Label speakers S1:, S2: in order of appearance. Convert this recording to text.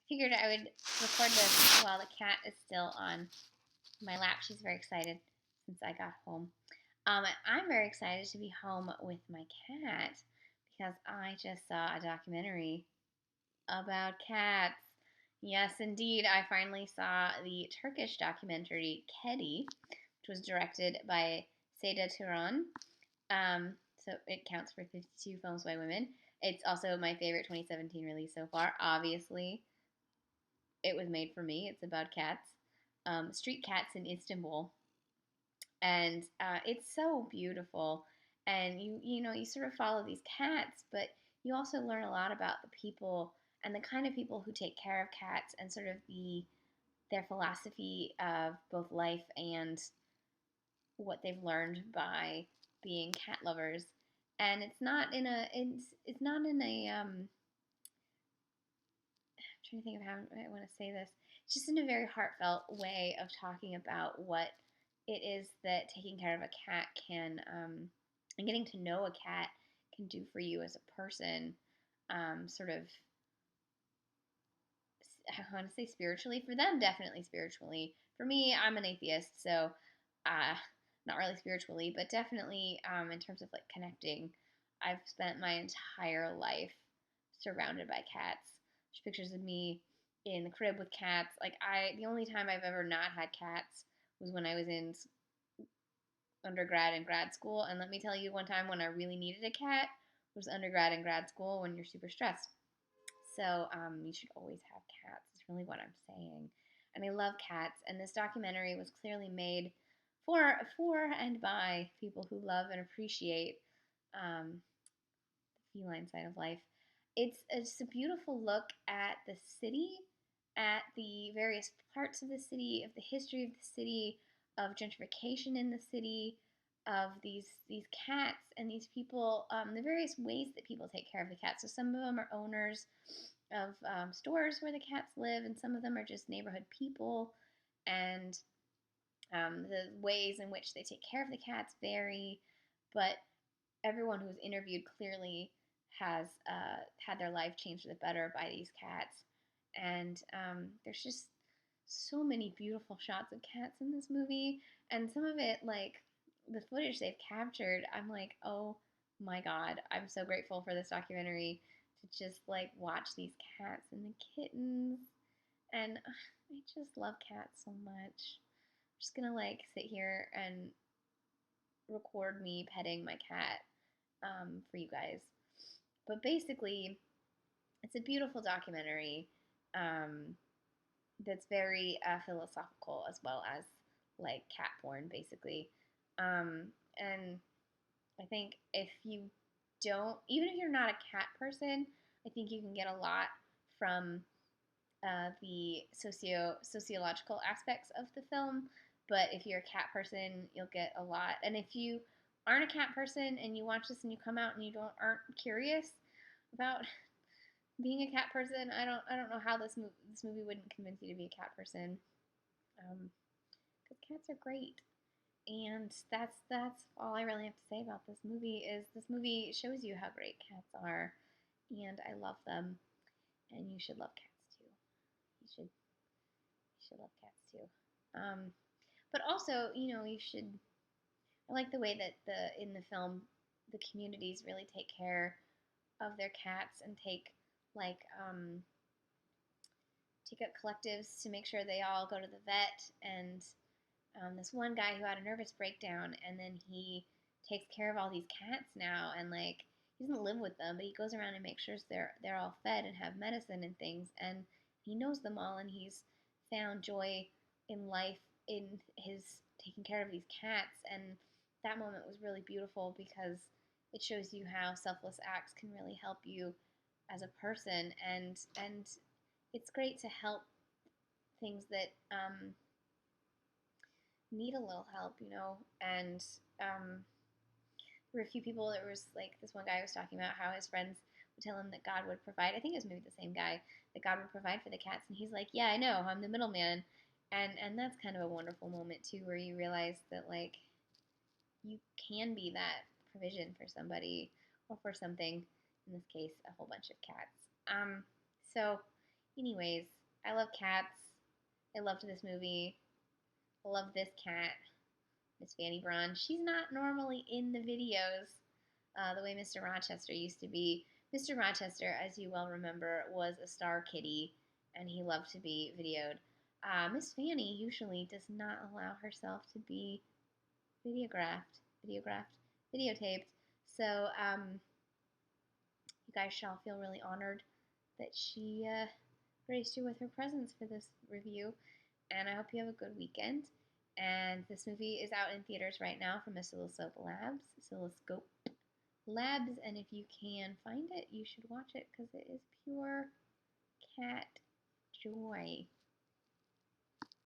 S1: figured I would record this while the cat is still on my lap. She's very excited since I got home. I'm very excited to be home with my cat because I just saw a documentary about cats. Yes, indeed, I finally saw the Turkish documentary Kedi, which was directed by Ceyda Torun. So it counts for 52 films by women. It's also my favorite 2017 release so far. Obviously, it was made for me. It's about cats, street cats in Istanbul, and it's so beautiful. And you sort of follow these cats, but you also learn a lot about the people and the kind of people who take care of cats and sort of their philosophy of both life and what they've learned by being cat lovers. And it's not in a I'm trying to think of how I want to say this. It's just in a very heartfelt way of talking about what it is that taking care of a cat can, and getting to know a cat can do for you as a person. Sort of, I want to say spiritually. For them, definitely spiritually. For me, I'm an atheist, so not really spiritually, but definitely in terms of like connecting. I've spent my entire life surrounded by cats. There's pictures of me in the crib with cats. The only time I've ever not had cats was when I was in undergrad and grad school. And let me tell you, one time when I really needed a cat was undergrad and grad school when you're super stressed. So you should always have cats. Is really what I'm saying. And I love cats. And this documentary was clearly made for and by people who love and appreciate the feline side of life. It's a beautiful look at the city, at the various parts of the city, of the history of the city, of gentrification in the city, of these cats and these people, the various ways that people take care of the cats. So some of them are owners of stores where the cats live, and some of them are just neighborhood people, and the ways in which they take care of the cats vary, but everyone who was interviewed clearly has had their life changed for the better by these cats. And there's just so many beautiful shots of cats in this movie, and some of it, like the footage they've captured, I'm like, oh my god, I'm so grateful for this documentary to just like watch these cats and the kittens, and I just love cats so much. I'm just gonna like sit here and record me petting my cat for you guys. But basically, it's a beautiful documentary that's very philosophical as well as like cat porn, basically. And I think if you don't, even if you're not a cat person, I think you can get a lot from the sociological aspects of the film. But if you're a cat person, you'll get a lot. And if you aren't a cat person and you watch this and you come out and you aren't curious about being a cat person, I don't know how this movie wouldn't convince you to be a cat person. Because cats are great. And that's all I really have to say about this movie. Is this movie shows you how great cats are, and I love them, and you should love cats too. You should love cats too. But also, you should. I like the way that in the film, the communities really take care of their cats and take like take up collectives to make sure they all go to the vet. And this one guy who had a nervous breakdown, and then he takes care of all these cats now, and like he doesn't live with them, but he goes around and makes sure they're all fed and have medicine and things, and he knows them all, and he's found joy in life in his taking care of these cats. And that moment was really beautiful because it shows you how selfless acts can really help you as a person, and it's great to help things that need a little help, and there were a few people. There was like this one guy was talking about how his friends would tell him that God would provide. I think it was maybe the same guy, that God would provide for the cats, and he's like, yeah, I know, I'm the middleman. And that's kind of a wonderful moment too, where you realize that like you can be that provision for somebody or for something. In this case, a whole bunch of cats. So Anyways, I love cats. I loved this movie. I love this cat, Miss Fanny Braun. She's not normally in the videos the way Mr. Rochester used to be. Mr. Rochester, as you well remember, was a star kitty, and he loved to be videoed. Miss Fanny usually does not allow herself to be videotaped. So you guys shall feel really honored that she graced you with her presence for this review. And I hope you have a good weekend. And this movie is out in theaters right now from Oscilloscope Labs. And if you can find it, you should watch it because it is pure cat joy.